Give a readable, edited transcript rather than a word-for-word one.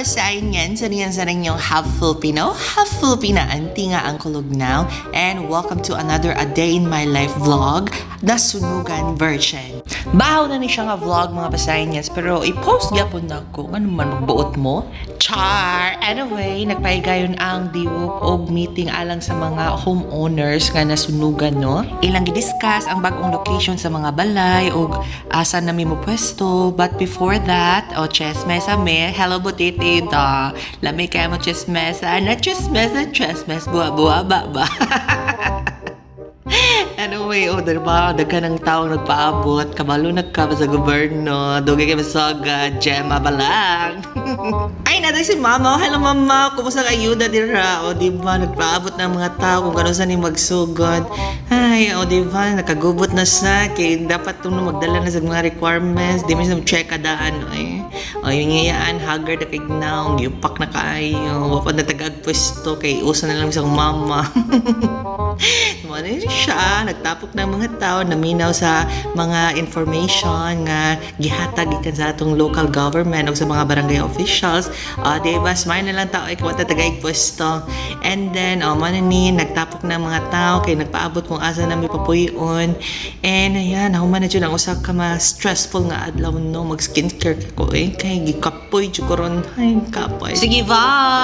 pasayin yan sa ninyong half Filipino, half Filipina auntie nga ang kulugnaw, and welcome to another A Day in My Life vlog, na sunugan version. Bahaw na ni siya nga vlog mga pasayin yan, pero i-post gyapon na ko, ano man magbuot mo? Char! Anyway, nagpahigayon ang diwok og meeting alang sa mga homeowners nga nasunugan, no? Ilang gidiscuss ang bagong location sa mga balay og asa na mi mo pwesto. But before that, chismesa me. Hello, butitita. Lamay kaya mo chismesa. Na chismesa, buwa, ba. Anyway, diba? Daghan ng taong nagpaabot. Kabalo ka sa gobyerno. Dugay kayo masaga. Gemma ba lang? Ay, naday si Mama. Hello, Mama. Kumusta ka ayuda dira? O, diba? Nagpaabot ng mga tao kung gano'n saan yung magsugod. Ay, o, diba? Nakagubot na sa. Kaya dapat itong magdala na sa mga requirements. Di mo siya check kadaan. Ay. O, yung ngayaan, haggard na kay Gnaw. Yupak na kayo. Wapad na tagagpwesto. Kay usa na lang isang mama. Tumana siya, nagtapok ng mga tao, naminaw sa mga information nga gihatag ikan sa atong local government o sa mga barangay officials. Diba, smile na lang tao ay kawata tagaig pwesto. And then, manani, nagtapok ng mga tao kay nagpaabot kung asa na may papuyon. And ayan, human na dyan ang usak ka stressful nga adlaw no, mag skincare ko kay gikapoy, chukuron, ay kapoy. Sige, va!